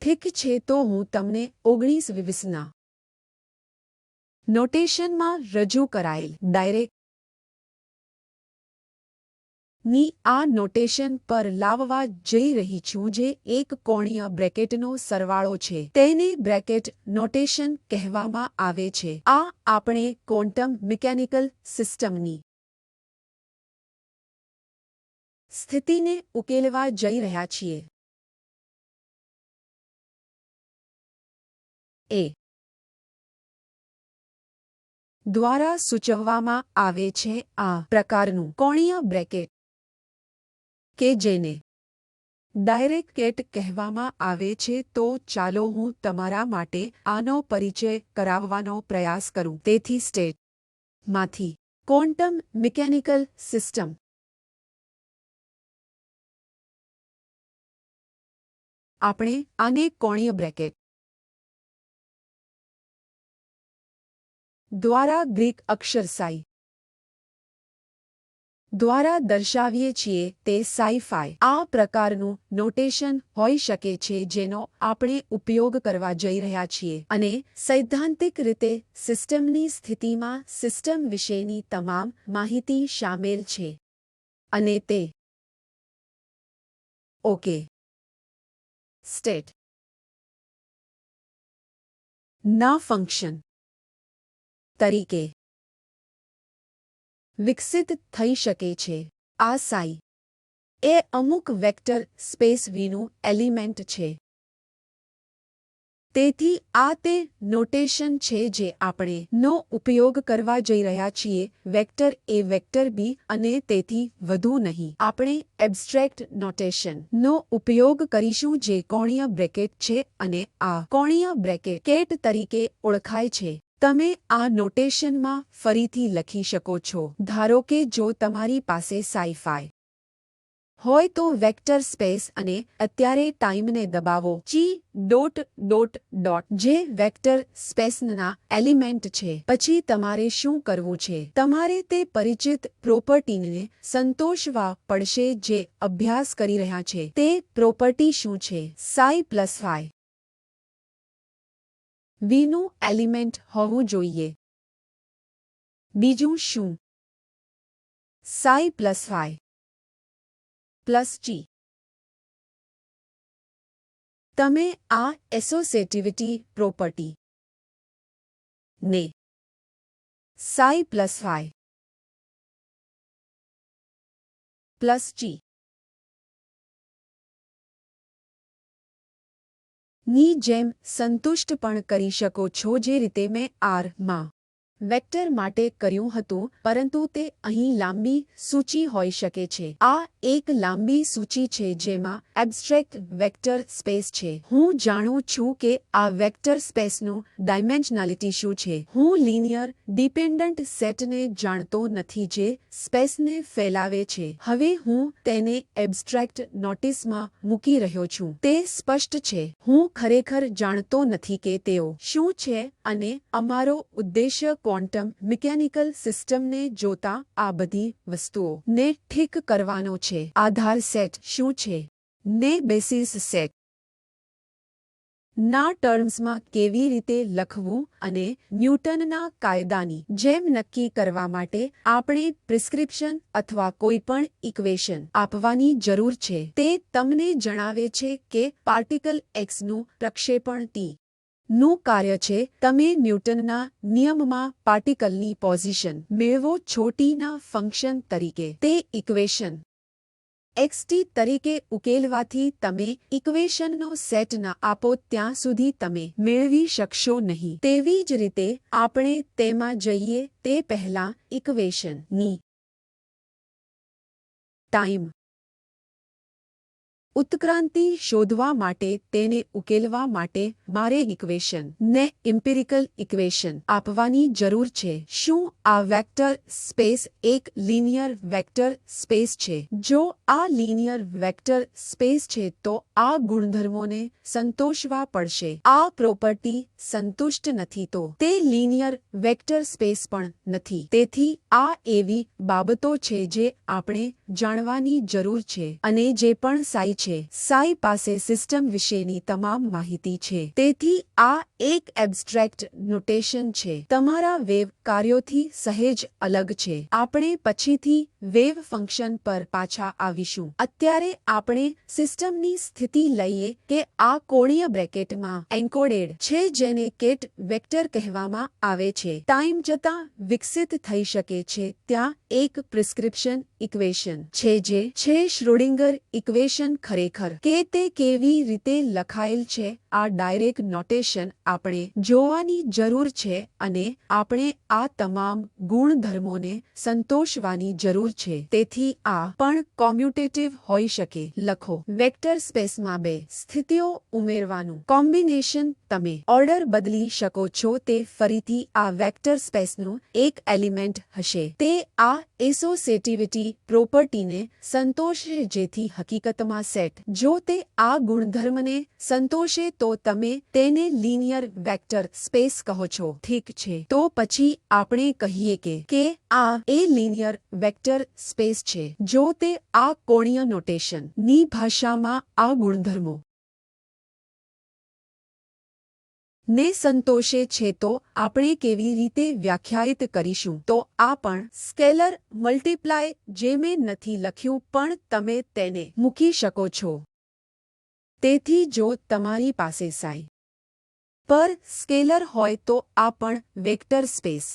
ઠીક છે, તો હું તમને 1920ના નોટેશનમાં રજૂ કરાયેલ ડાયરેક્ટ ની આ નોટેશન પર લાવવા જઈ રહી છું, જે એક કોણીય બ્રેકેટનો સરવાળો છે. તેને બ્રેકેટ નોટેશન કહેવામાં આવે છે. આ આપણે ક્વોન્ટમ મિકેનિકલ સિસ્ટમની સ્થિતિને ઉકેલવા જઈ રહ્યા છીએ. એ દ્વારા સૂચવવામાં આવે છે. આ પ્રકારનું કોણીય બ્રેકેટ કે જેને ડાયરેક્ટ કહેવામાં આવે છે, તો ચાલો હું તમારા માટે આનો પરિચય કરાવવાનો પ્રયાસ કરું. તેથી સ્ટેટ માંથી ક્વોન્ટમ મિકેનિકલ સિસ્ટમ આપણે આને કોણીય બ્રેકેટ દ્વારા ગ્રીક અક્ષર સાઈ દ્વારા દર્શાવીએ છીએ. તે સાઈ-ફાઈ આ પ્રકારનું નોટેશન હોઈ શકે છે, જેનો આપણે ઉપયોગ કરવા જઈ રહ્યા છીએ, અને સૈદ્ધાંતિક રીતે સિસ્ટમની સ્થિતિમાં સિસ્ટમ વિશેની તમામ માહિતી શામેલ છે. અને તે ઓકે સ્ટેટ ના ફંક્શન તરીકે વિકસિત થઈ શકે છે. આ સાઈ એ અમુક વેક્ટર સ્પેસ વીનું એલિમેન્ટ છે. તેથી આ તે નોટેશન છે જે આપણે નો ઉપયોગ કરવા જઈ રહ્યા છીએ. વેક્ટર એ વેક્ટર બી અને તેથી વધુ નહીં. આપણે એબ્સ્ટ્રેક્ટ નોટેશન નો ઉપયોગ કરીશું, જે કોણીય બ્રેકેટ છે, અને આ કોણીય બ્રેકેટ તરીકે ઓળખાય છે. તમે આ નોટેશનમાં ફરીથી લખી શકો છો. ધારો કે જો તમારી પાસે સાઈ-ફાઈ હોય તો વેક્ટર સ્પેસ, અને અત્યારે ટાઈમને દબાવો જે વેક્ટર સ્પેસના એલિમેન્ટ છે. પછી તમારે શું કરવું છે? તમારે તે પરિચિત પ્રોપર્ટીને સંતોષવા પડશે જે અભ્યાસ કરી રહ્યા છે. તે પ્રોપર્ટી શું છે? સાઈ પ્લસ ફાઈ વીનું એલિમેન્ટ હોવું જોઈએ. બીજું શું? સાઈ પ્લસ ફાઈ પ્લસ જી. તમે આ એસોસિએટિવિટી પ્રોપર્ટી ને સાઈ પ્લસ ફાઈ પ્લસ જી ની જેમ સંતુષ્ટ પણ કરી શકો છો, જે રીતે મેં આર માં વેક્ટર માટે કર્યું હતું, પરંતુ તે અહીં લાંબી સૂચિ હોઈ શકે છે. આ એક લાંબી સૂચિ છે જેમાં એબ્સ્ટ્રેક્ટ વેક્ટર સ્પેસ છે. હું જાણું છું કે આ વેક્ટર સ્પેસનું ડાયમેન્શનાલિટી શું છે. હું લિનિયર ડિપેન્ડન્ટ સેટને જાણતો નથી જે સ્પેસને ફેલાવે છે. હવે હું તેને એબ્સ્ટ્રેક્ટ નોટિસમાં મૂકી રહ્યો છું. તે સ્પષ્ટ છે. હું ખરેખર જાણતો નથી કે તેઓ શું છે, અને અમારો ઉદ્દેશ્ય ક્વોન્ટમ મિકેનિકલ સિસ્ટમને જોતા આ બધી વસ્તુઓ ને ઠીક કરવાનો છે. આધાર સેટ શું છે ને બેસિસ સેટ ના ટર્મ્સમાં કેવી રીતે લખવું, અને ન્યૂટનના કાયદાની જેમ નક્કી કરવા માટે આપણે પ્રિસ્ક્રિપ્શન અથવા કોઈપણ ઇક્વેશન આપવાની જરૂર છે. તે તમને જણાવે છે કે પાર્ટિકલ એક્સનું પ્રક્ષેપણ ટી નું કાર્ય છે. તમે ન્યૂટનના નિયમમાં પાર્ટિકલની પોઝિશન મેળવો છો ટીના ફંક્શન તરીકે. તે ઇક્વેશન xt તરીકે ઉકેલવાથી તમે ઇક્વેશનનો સેટ ન આપો ત્યાં સુધી તમે મેળવી શકશો નહીં. તેવી જ રીતે આપણે તેમાં જઈએ તે પહેલાં ઇક્વેશનની ટાઈમ ઉત્ક્રાંતિ શોધવા માટે તેને ઉકેલવા માટે મારે ઇક્વેશન ને ઇમ્પિરિકલ ઇક્વેશન આપવાની જરૂર છે. શું આ વેક્ટર સ્પેસ એક લિનિયર વેક્ટર સ્પેસ છે? જો આ લિનિયર વેક્ટર સ્પેસ છે તો આ ગુણધર્મોને સંતોષવા પડશે. આ પ્રોપર્ટી સંતુષ્ટ નથી તો તે લિનિયર વેક્ટર સ્પેસ પણ નથી. તેથી આ એવી બાબતો છે જે આપણે જાણવાની જરૂર છે, અને જે પણ સાઈ છે છે. સાઈ પાસે સિસ્ટમ વિશેની તમામ માહિતી છે. તેથી આ એક એબ્સ્ટ્રેક્ટ નોટેશન છે. તમારા વેવ કાર્યોથી સહેજ અલગ છે. આપણે પછીથી વેવ ફંક્શન પર પાછા આવીશું. અત્યારે આપણે સિસ્ટમની સ્થિતિ લઈએ કે આ કોણીય બ્રેકેટમાં એન્કોડેડ છે, જેને કેટ વેક્ટર કહેવામાં આવે છે. ટાઈમ જતાં વિકસિત થઈ શકે છે. ત્યાં એક પ્રિસ્ક્રિપ્શન ઇક્વેશન છે જે છે શ્રોડિંગર ઇક્વેશન. ખરેખર કે તે કેવી રીતે લખાયેલ છે, આ ડાયરેક્ટ નોટેશન આપણે જોવાની જરૂર છે અને આપણે આ તમામ ગુણધર્મોને સંતોષવાની જરૂર છે. તેથી આ પણ કોમ્યુટેટિવ હોઈ શકે. લખો. વેક્ટર સ્પેસમાં બે સ્થિતિઓ ઉમેરવાનું કોમ્બિનેશન. તમે ઓર્ડર બદલી શકો છો. તે ફરીથી આ વેક્ટર સ્પેસનું એક એલિમેન્ટ હશે. તે આ એસોસિએટિવિટી પ્રોપર્ટીને સંતોષે, જેથી હકીકતમાં સેટ. જો તે આ ગુણધર્મને સંતોષે તો તમે તેને લિનિયર વેક્ટર સ્પેસ કહો છો. ઠીક છે, તો પછી આપણે કહીએ કે આ એ લિનિયર વેક્ટર સ્પેસ છે જો તે આ કોણીય નોટેશન ની ભાષામાં આ ગુણધર્મો ને સંતોષે છે. તો આપણે કેવી રીતે વ્યાખ્યાયિત કરીશું? તો આ પણ સ્કેલર મલ્ટીપ્લાય, જે મેં નથી લખ્યું પણ તમે તેને મૂકી શકો છો. તેથી જો તમારી પાસે સાઈ પર સ્કેલર હોય તો આ પણ વેક્ટર સ્પેસ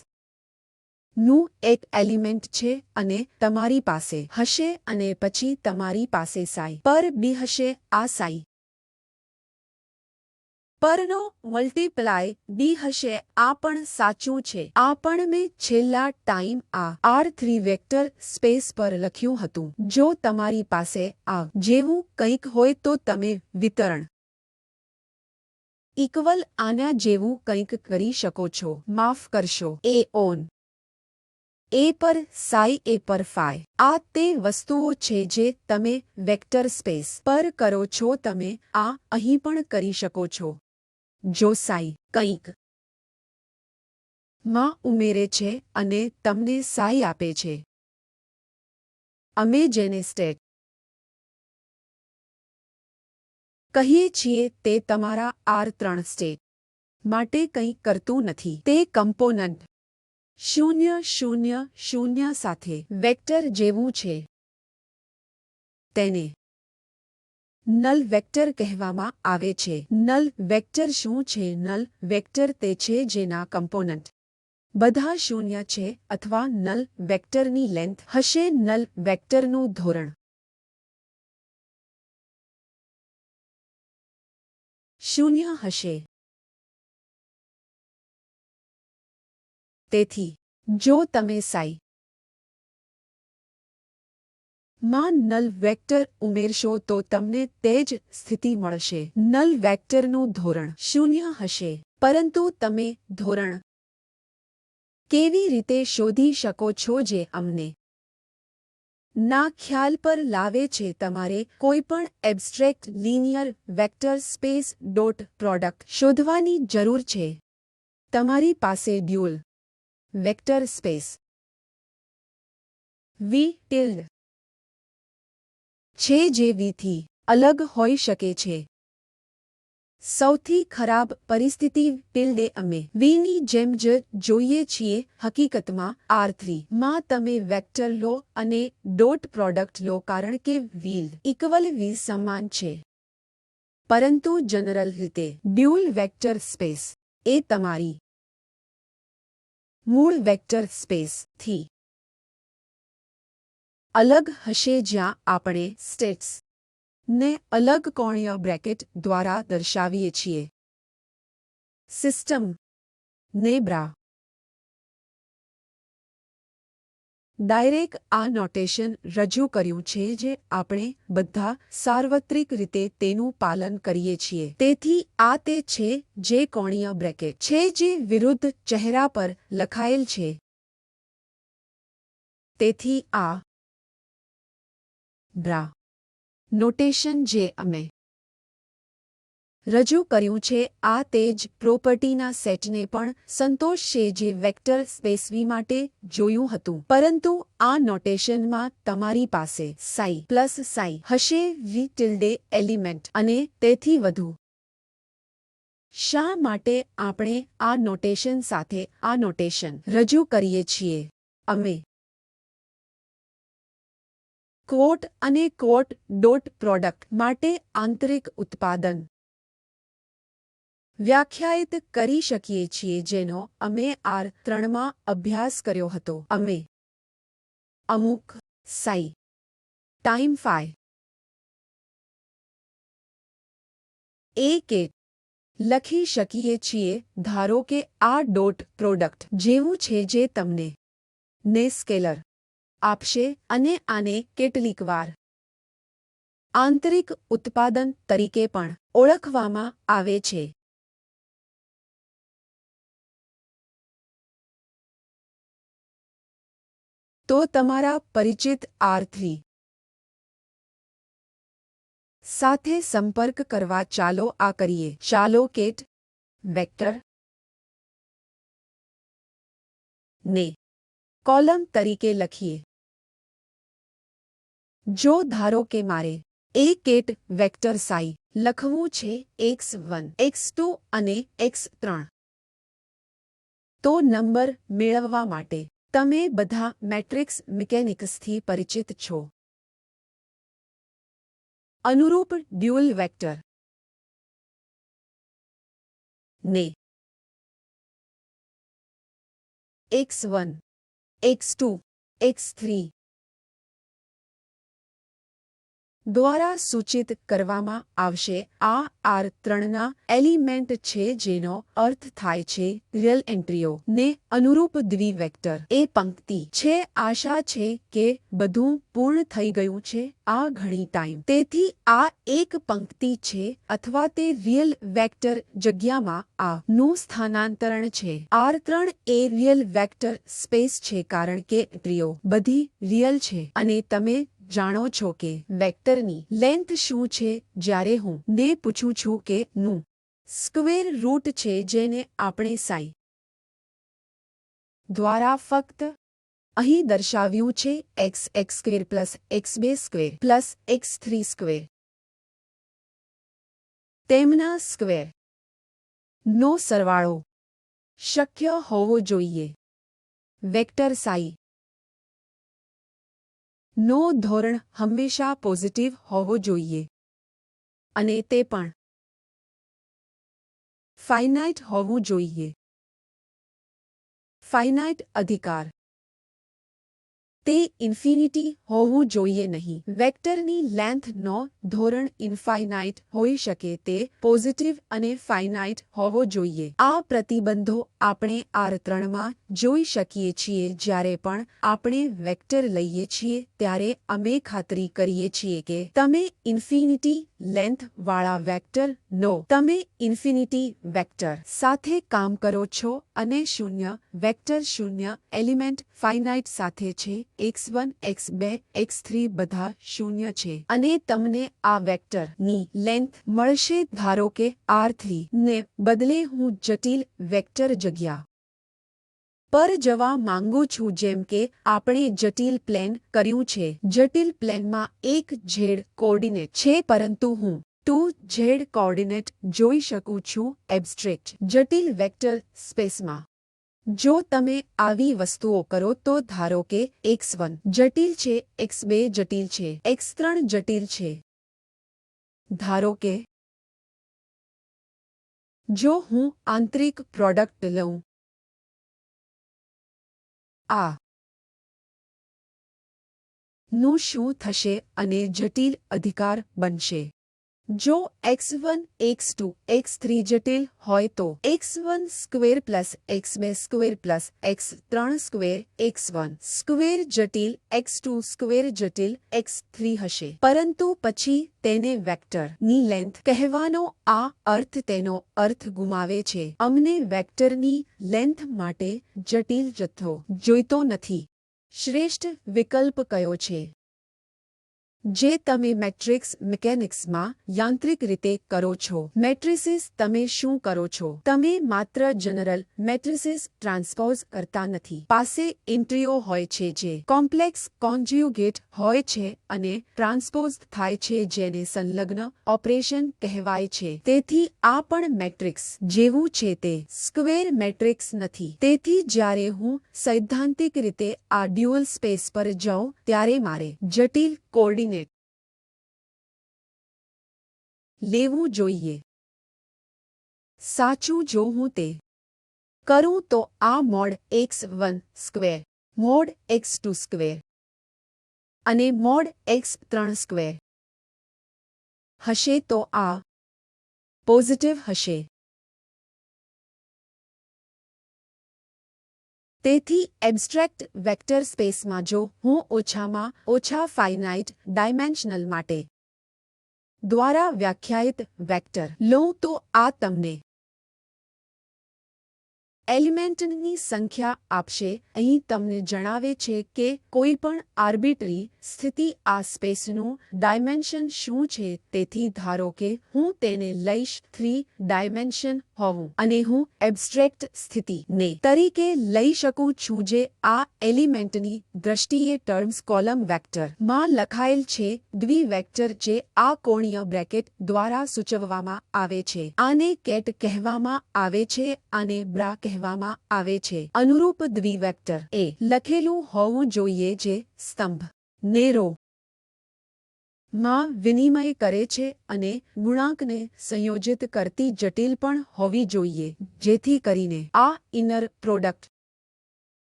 નું એક એલિમેન્ટ છે અને તમારી પાસે હશે, અને પછી તમારી પાસે સાઈ પર બી હશે. આ સાઈ પરનો મલ્ટીપ્લાય બી હશે. આ પણ સાચું છે. આ પણ મેં છેલ્લા ટાઈમ આ R3 વેક્ટર સ્પેસ પર લખ્યું હતું. જો તમારી પાસે આ જેવું કંઈક હોય તો તમે વિતરણ ઇક્વલ આના જેવું કંઈક કરી શકો છો. માફ કરશો, એ ઓન એ પર સાઈ, એ પર ફાઈ. આ તે વસ્તુઓ છે જે તમે વેક્ટર સ્પેસ પર કરો છો. તમે આ અહીં પણ કરી શકો છો. જો સાઈ કંઈક માં ઉમેરે છે અને તમને સાઈ આપે છે, અમે જેને સ્ટેટ કહીએ છીએ, તે તમારા R3 સ્ટેટ માટે કંઈ કરતું નથી. તે કમ્પોનન્ટ 0 0 0 સાથે વેક્ટર જેવું છે. તેને નલ વેક્ટર કહેવામાં આવે છે. નલ વેક્ટર શું છે? નલ વેક્ટર તે છે જેના કમ્પોનન્ટ બધા શૂન્ય છે અથવા નલ વેક્ટરની લેન્થ હશે. નલ વેક્ટરનું ધોરણ શૂન્ય હશે. તેથી જો તમે સાઈ માં નલ વેક્ટર ઉમેરશો તો તમને તે જ સ્થિતિ મળશે. નલ વેક્ટરનું ધોરણ શૂન્ય હશે. પરંતુ તમે ધોરણ કેવી રીતે શોધી શકો છો જે અમને ના ખ્યાલ પર લાવે છે? તમારે કોઈપણ abstract linear vector space dot product શોધવાની જરૂર છે. તમારી પાસે ડ્યુઅલ વેક્ટર સ્પેસ વી ટિલ્ડ છે જે વીથી અલગ હોઈ શકે છે. સૌથી ખરાબ પરિસ્થિતિ ટિલ્ડે અમે વીની જેમ જ જોઈએ છીએ. હકીકતમાં R3 માં તમે વેક્ટર લો અને ડોટ પ્રોડક્ટ લો, કારણ કે વીલ ઇક્વલ વી સમાન છે. પરંતુ જનરલ રીતે ડ્યુઅલ વેક્ટર સ્પેસ એ તમારી મૂળ વેક્ટર સ્પેસ થી અલગ હશે, જ્યાં આપણે સ્ટેટ્સ ને અલગ કોણીય બ્રેકેટ દ્વારા દર્શાવીએ છીએ. સિસ્ટમ ને બ્રા ડાયરેક્ટ આ નોટેશન રજૂ કર્યું છે જે આપણે બધા સાર્વત્રિક રીતે તેનું પાલન કરીએ છીએ. તેથી આ તે છે જે કોણીય બ્રેકેટ છે જે વિરુદ્ધ ચહેરા પર લખાયેલ છે. તેથી આ બ્રા નોટેશન જે અમે રજૂ કર્યું છે આ તે જ પ્રોપર્ટીના સેટને પણ સંતોષશે જે વેક્ટર સ્પેસ વી માટે જોયું હતું, પરંતુ આ નોટેશનમાં તમારી પાસે સાઈ પ્લસ સાઈ હશે, વી ટિલ્ડે એલિમેન્ટ અને તેથી વધુ. શા માટે આપણે આ નોટેશન સાથે આ નોટેશન રજૂ કરીએ છીએ? અમે ક્વોટ અને ક્વોટ ડોટ પ્રોડક્ટ માટે આંતરિક ઉત્પાદન વ્યાખ્યાયિત કરી શકીએ છીએ જેનો અમે R3 માં અભ્યાસ કર્યો હતો. અમે અમુક સાઈ ટાઈમ ફાઈ એ કેટ લખી શકીએ છીએ. ધારો કે આ ડોટ પ્રોડક્ટ જેવું છે જે તમને ને સ્કેલર આપશે અને આને કેટલીકવાર આંતરિક ઉત્પાદન તરીકે પણ ઓળખવામાં આવે છે. તો તમારા પરિચિત R3 સાથે સંપર્ક કરવા ચાલો આ કરીએ. ચાલો કેટ વેક્ટર ને કોલમ તરીકે લખીએ. જો ધારો કે મારે એ કેટ વેક્ટર સાઈ લખવું છે x1 x2 અને x3, તો નંબર મેળવવા માટે તમે બધા મેટ્રિક્સ મિકેનિક્સથી પરિચિત છો. અનુરૂપ ડ્યુઅલ વેક્ટર ને x1 x2 x3 દ્વારા સૂચિત કરવામાં આવશે. આ R3ના એલિમેન્ટ છે જેનો અર્થ થાય છે રિયલ એન્ટ્રીઓ ને અનુરૂપ દ્વિવેક્ટર એ પંક્તિ છે. આશા છે કે બધું પૂર્ણ થઈ ગયું છે. આ ઘણી ટાઈમ તેથી આ એક પંક્તિ છે અથવા તે રિયલ વેક્ટર જગ્યામાં આ નું સ્થાનાંતરણ છે. R3 એ રિયલ વેક્ટર સ્પેસ છે કારણ કે એન્ટ્રીઓ બધી રિયલ છે અને તમે જાણો છો કે વેક્ટરની લેન્થ શું છે. જ્યારે હું ને પૂછું છું કે નું સ્ક્વેર રૂટ છે જેને આપણે સાઈ દ્વારા ફક્ત અહીં દર્શાવ્યું છે x square plus x2 square plus x3 square તેમના સ્ક્વેર નો સરવાળો શક્ય હોવો જોઈએ. વેક્ટર સાઈ નો ધોરણ હંમેશા પોઝિટિવ હોવો જોઈએ અને તે પણ ફાઇનાઇટ હોવું જોઈએ. ફાઇનાઇટ અધિકાર તે ઇન્ફિનિટી હોવું જોઈએ નહીં. વેક્ટરની લેન્થનો ધોરણ ઇનફાઇનાઇટ હોઈ શકે, તે પોઝિટિવ અને ફાઇનાઇટ હોવો જોઈએ. આ પ્રતિબંધો આપણે R3માં જોઈ શકીએ છીએ. જ્યારે પણ આપણે વેક્ટર લઈએ છીએ ત્યારે અમે ખાતરી કરીએ છીએ કે તમે ઇન્ફિનિટી લેન્થ વાળા વેક્ટર નો તમે ઇન્ફિનિટી વેક્ટર સાથે કામ કરો છો અને શૂન્ય વેક્ટર શૂન્ય એલિમેન્ટ ફાઇનાઇટ સાથે છે. x1 x2 x3 બધા શૂન્ય છે અને તમને આ વેક્ટર ની લેન્થ મળશે. ધારો કે R3 ને બદલે હું જટિલ વેક્ટર જગ્યા પર જવા માંગુ છું જેમ કે આપણે જટિલ પ્લેન કર્યું છે. જટિલ પ્લેનમાં એક z કોઓર્ડિનેટ છે પરંતુ હું 2z કોઓર્ડિનેટ જોઈ શકું છું એબ્સ્ટ્રેક્ટ જટિલ વેક્ટર સ્પેસમાં. જો તમે આવી વસ્તુઓ કરો તો ધારો કે x1 જટિલ છે, x2 જટિલ છે, x3 જટિલ છે. ધારો કે જો હું આંતરિક પ્રોડક્ટ લઉં, આ નું શું થશે અને જટિલ અધિકાર બનશે. જો x1 x2 x3 જટિલ હોય તો x1 square plus x2 square plus x3 square x1 square જટિલ x2 સ્ક્વેર જટિલ x3 હશે. પરંતુ પછી તેને વેક્ટર ની લેન્થ કહેવાનો આ અર્થ તેનો અર્થ ગુમાવે છે. અમને વેક્ટરની લેન્થ માટે જટિલ જથ્થો જોઈતો નથી. શ્રેષ્ઠ વિકલ્પ કયો છે? જે તમે મેટ્રિક્સ મિકેનિક્સમાં યાંત્રિક રીતે કરો છો. મેટ્રિસીસ તમે શું કરો છો? તમે માત્ર જનરલ મેટ્રિસીસ ટ્રાન્સપોઝ કરતા નથી. પાસે એન્ટ્રીઓ હોય છે જે કોમ્પ્લેક્સ કોન્જ્યુગેટ હોય છે અને ટ્રાન્સપોઝ થાય છે જેને સંલગ્ન ઓપરેશન કહેવાય છે. તેથી આ પણ મેટ્રિક્સ જેવું છે. તે સ્ક્વેર મેટ્રિક્સ નથી. તેથી જ્યારે હું સૈદ્ધાંતિક રીતે આ ડ્યુઅલ સ્પેસ પર જાઉં ત્યારે મારે જટિલ કોઓર્ડિનેટ લેવું જોઈએ. સાચું, જો હું તે કરું તો આ mode x1 square, mode x2 square અને મોડ x3 સ્ક્વેર હશે તો આ પોઝિટિવ હશે. તેથી એબ્સ્ટ્રેક્ટ વેક્ટર સ્પેસમાં જો હું ઓછામાં ઓછા ફાઇનાઇટ ડાયમેન્શનલ માટે દ્વારા વ્યાખ્યાયિત વેક્ટર લઉં તો આ તમને એલિમેન્ટની સંખ્યા આપશે. અહીં તમને જણાવે છે કે કોઈપણ આર્બિટરી સ્થિતિ આ સ્પેસનું ડાયમેન્શન શું છે. તેથી ધારો કે હું તેને લઈશ 3 ડાયમેન્શન હોવું અને હું એબ્સ્ટ્રેક્ટ સ્થિતિને તરીકે લઈ શકું છું જે આ એલિમેન્ટની દ્રષ્ટિએ ટર્મ્સ કોલમ વેક્ટર માં લખાયેલ છે. દ્વિવેક્ટર જે આ કોણીય બ્રેકેટ દ્વારા સૂચવવામાં આવે છે. આને કેટ કહેવામાં આવે છે. આને બ્રા કહેવામાં આવે છે. અનુરૂપ દ્વિવેક્ટર એ લખેલું હોવું જોઈએ જે સ્તંભ ને રો માં વિનિમય કરે છે અને ગુણાંકને સંયોજિત કરતી જટિલ પણ હોવી જોઈએ જેથી કરીને આ ઇનર પ્રોડક્ટ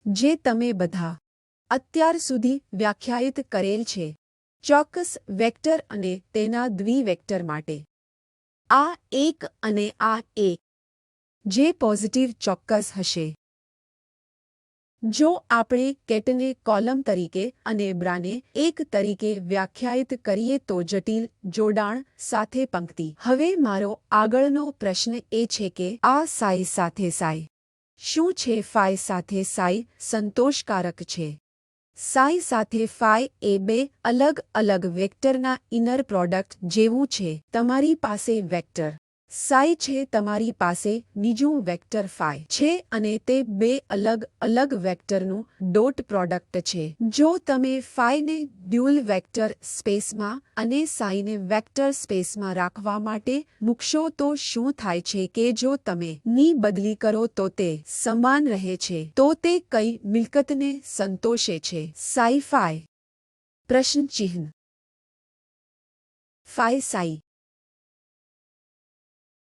જે તમે બધા અત્યાર સુધી વ્યાખ્યાયિત કરેલ છે ચોક્કસ વેક્ટર અને તેના દ્વિવેક્ટર માટે આ એક અને આ એક જે પોઝિટિવ ચોક્કસ હશે. જો આપણે કેટને કોલમ તરીકે અને બ્રાને એક તરીકે વ્યાખ્યાયિત કરીએ તો જટિલ જોડાણ સાથે પંક્તિ. હવે મારો આગળનો પ્રશ્ન એ છે કે આ સાઈ સાથે સાઈ શું છે? ફાઈ સાથે સાઈ સંતોષકારક છે. સાઈ સાથે ફાઈ એ બે અલગ અલગ વેક્ટરના ઇનર પ્રોડક્ટ જેવું છે. તમારી પાસે વેક્ટર સાઈ છે, તમારી પાસે બીજું વેક્ટર ફાઈ છે અને તે બે અલગ અલગ વેક્ટરનું ડોટ પ્રોડક્ટ છે. જો તમે ફાઈને ડ્યુઅલ વેક્ટર સ્પેસમાં અને સાઈને વેક્ટર સ્પેસમાં રાખવા માટે મૂકશો તો શું થાય છે કે જો તમે ની બદલી કરો તો તે સમાન રહે છે. તો તે કઈ મિલકતને સંતોષે છે? સાઈ ફાઈ પ્રશ્ન ચિહ્ન ફાઈ સાઈ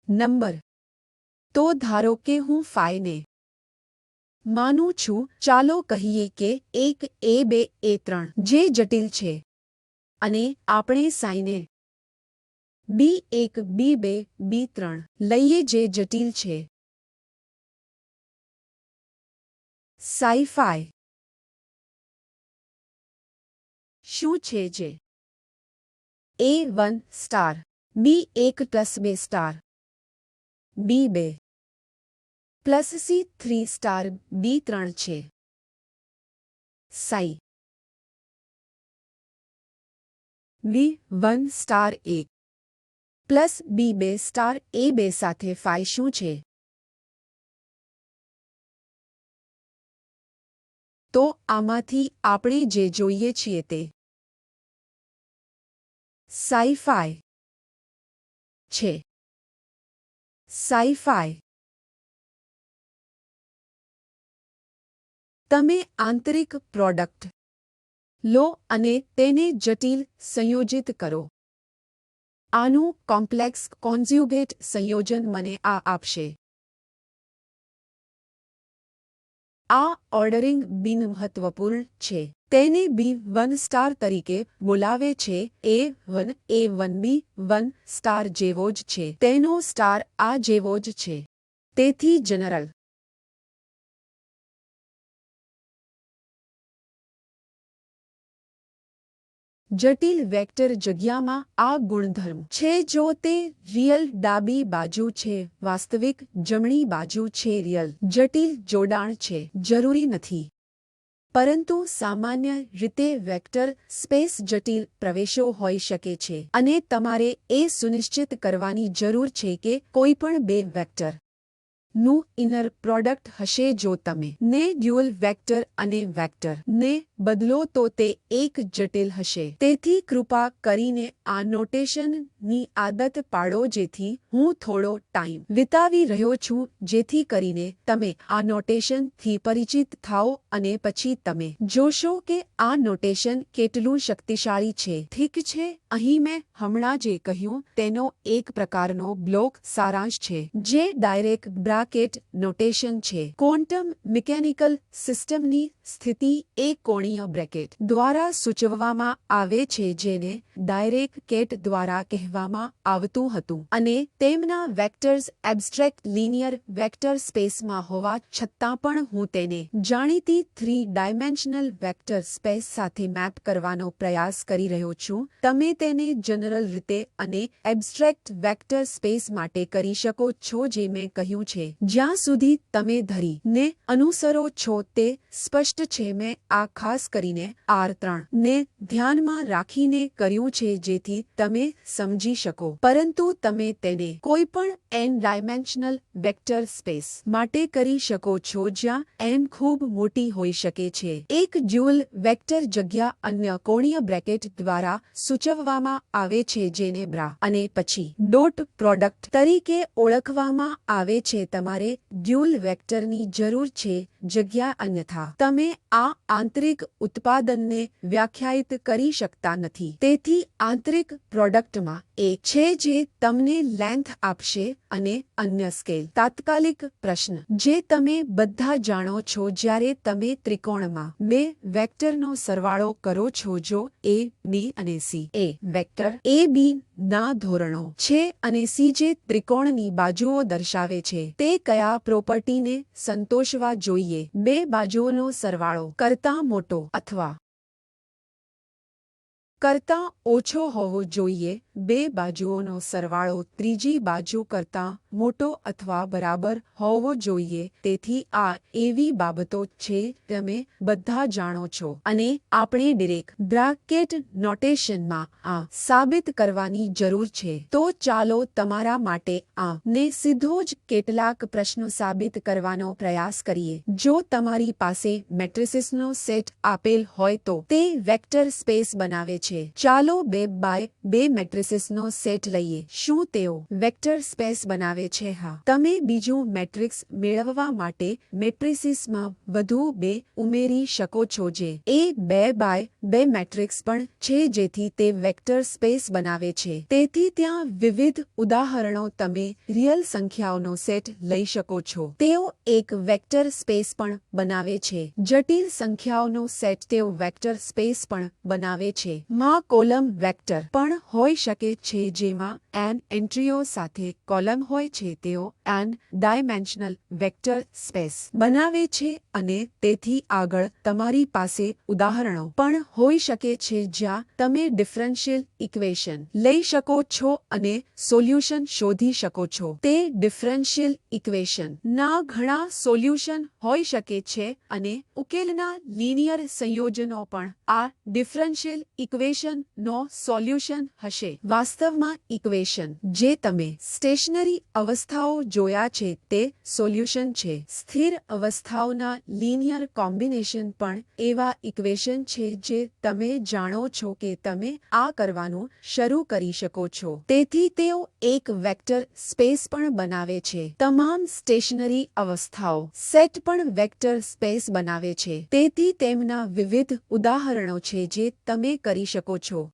નંબર. તો ધારો કે હું ફાઈને માનું છું. ચાલો કહીએ કે 1 a2 a3 જે જટિલ છે અને આપણે સાઈને b1 b2 b3 લઈએ જે જટિલ છે. સાઈ ફાઈ શું છે જે a1 star b1 plus 2 star b2 plus c3 star b3 છે. Sai b1 star 1 plus b2 star a2 સાથે ફાઈ શું છે? તો આમાંથી આપણે જે જોઈએ છીએ તે સાઈ ફાઈ છે. સાઈ ફાઈ તમે આંતરિક પ્રોડક્ટ લો અને તેને જટિલ સંયોજિત કરો. આનું કોમ્પ્લેક્સ કોન્જ્યુગેટ સંયોજન મને આ આપશે. આ ઓર્ડરિંગ બિનમહત્વપૂર્ણ છે. તેને b1 સ્ટાર તરીકે બોલાવે છે. a1 a1 b1 સ્ટાર જેવો જ છે. તેનો સ્ટાર આ જેવો જ છે. તેથી જનરલ જટિલ વેક્ટર જગ્યામાં આ ગુણધર્મ છે. જો તે રિયલ ડાબી બાજુ છે, વાસ્તવિક જમણી બાજુ છે, રિયલ જટિલ જોડાણ છે, જરૂરી નથી. પરંતુ સામાન્ય રીતે વેક્ટર સ્પેસ જટિલ પ્રવેશો હોઈ શકે છે અને તમારે એ સુનિશ્ચિત કરવાની જરૂર છે કે કોઈપણ બે વેક્ટર નું ઇનર પ્રોડક્ટ હશે. જો તમે ને ડ્યુઅલ વેક્ટર અને વેક્ટર ને બદલો તો તે એક જટિલ હશે. તેથી કૃપા કરીને આ નોટેશનની આદત પાડો જેથી હું થોડો ટાઈમ વિતાવી રહ્યો છું જેથી કરીને તમે આ નોટેશનથી પરિચિત થાઓ અને પછી તમે જોશો કે આ નોટેશન કેટલું શક્તિશાળી છે. ઠીક છે, અહીં મેં હમણાં જે કહ્યું તેનો એક પ્રકારનો બ્લોક સારાંશ છે જે ડાયરેક્ટ બ્રાકેટ નોટેશન છે. ક્વોન્ટમ મિકેનિકલ સિસ્ટમની સ્થિતિ એક કોણીય બ્રેકેટ દ્વારા સૂચવવામાં આવે છે જેને ડાયરેક્ટ કેટ દ્વારા કહેવામાં આવતું હતું અને તેમના વેક્ટર્સ એબ્સ્ટ્રેક્ટ લિનિયર વેક્ટર સ્પેસમાં હોવા છતાં પણ હું તેને જાણીતી 3 ડાયમેન્શનલ વેક્ટર સ્પેસ સાથે મેપ કરવાનો પ્રયાસ કરી રહ્યો છું. તમે તેને જનરલ રીતે અને એબ્સ્ટ્રેક્ટ વેક્ટર સ્પેસ માટે કરી શકો છો જે મેં કહ્યું છે. જ્યાં સુધી તમે ધરી ને અનુસરો છો તે સ્પષ્ટ છે. મેં આ ખાસ કરીને R3 ને ધ્યાનમાં રાખીને કર્યું છે જેથી તમે સમજી શકો, પરંતુ તમે તેને કોઈપણ n ડાયમેન્શનલ વેક્ટર સ્પેસ માટે કરી શકો છો જ્યાં n ખૂબ મોટી હોઈ શકે છે. એક ડ્યુઅલ વેક્ટર જગ્યા અન્ય કોણીય બ્રેકેટ દ્વારા સૂચવવામાં આવે છે જેને બ્રા અને પછી ડોટ પ્રોડક્ટ તરીકે ઓળખવામાં આવે છે. તમારે ડ્યુઅલ વેક્ટરની જરૂર છે જગ્યા અન્યથા તમે આ આંતરિક ઉત્પાદનને વ્યાખ્યાયિત કરી શકતા નથી. તેથી આંતરિક પ્રોડક્ટમાં એક છે જે તમને લેન્થ આપશે અને અન્ય સ્કેલ. તાત્કાલિક પ્રશ્ન જે તમે બધા જાણો છો જ્યારે તમે ત્રિકોણમાં બે વેક્ટરનો સરવાળો કરો છો જો A, B અને C A vector A, B ના ધોરણો છે અને C જે ત્રિકોણની બાજુઓ દર્શાવે છે તે કયા પ્રોપર્ટીને સંતોષવા જોઈએ. બે બાજુઓનો સરવાળો કરતાં મોટો અથવા કરતાં ઓછો હોવો જોઈએ. બે બાજુઓનો સરવાળો ત્રીજી બાજુ કરતાં મોટો અથવા બરાબર હોવો જોઈએ. તેથી આ એવી બાબતો છે તમે બધા જાણો છો અને આપણે ડિરેક્ટ બ્રાકેટ નોટેશનમાં આ સાબિત કરવાની જરૂર છે. તો ચાલો તમારા માટે આ ને સીધો જ કેટલાક પ્રશ્નો સાબિત કરવાનો પ્રયાસ કરીએ. જો તમારી પાસે મેટ્રિસીસનો સેટ આપેલ હોય તો તે વેક્ટર સ્પેસ બનાવે છે. ચાલો 2 બાય 2 મેટ્રિસીસનો સેટ લઈએ. શું તેઓ વેક્ટર સ્પેસ બનાવે છે? હા. તમે બીજું મેટ્રિક્સ મેળવવા માટે મેટ્રિસીસમાં વધુ 2 ઉમેરી શકો છો જે એ 2 બાય 2 મેટ્રિક્સ પણ છે જેથી તે વેક્ટર સ્પેસ બનાવે છે. તેથી ત્યાં વિવિધ ઉદાહરણો તમે રિયલ સંખ્યાઓનો સેટ લઈ શકો છો. તેઓ એક વેક્ટર સ્પેસ પણ બનાવે છે. જટિલ સંખ્યાઓનો સેટ તેઓ વેક્ટર સ્પેસ પણ બનાવે છે. માં કોલમ વેક્ટર પણ હોઈ શકે છે જેમાં n એન્ટ્રીઓ સાથે કોલમ હોય છે. તેઓ n ડાયમેન્શનલ વેક્ટર સ્પેસ બનાવે છે અને તેથી આગળ. તમારી પાસે ઉદાહરણો પણ હોઈ શકે છે જ્યાં તમે ડિફરન્શિયલ ઇક્વેશન લઈ શકો છો અને સોલ્યુશન શોધી શકો છો. તે ડિફરન્શિયલ ઇક્વેશન ના ઘણા સોલ્યુશન હોઈ શકે છે અને ઉકેલના લિનિયર સંયોજનો પણ આ ડિફરન્શિયલ ઇક્વેશન નો સોલ્યુશન હશે. વાસ્તવમાં ઇક્વેશન જે તમે સ્ટેશનરી અવસ્થાઓ જોયા છે તે સોલ્યુશન છે. સ્થિર અવસ્થાઓના લિનિયર કોમ્બિનેશન પણ એવા ઇક્વેશન છે જે તમે જાણો છો કે તમે આ કરવાનું શરૂ કરી શકો છો. તેથી તેઓ એક વેક્ટર સ્પેસ પણ બનાવે છે. તમામ સ્ટેશનરી અવસ્થાઓ સેટ પણ વેક્ટર સ્પેસ બનાવે છે. તેથી તેમના વિવિધ ઉદાહરણો છે જે તમે કરી શકો છો.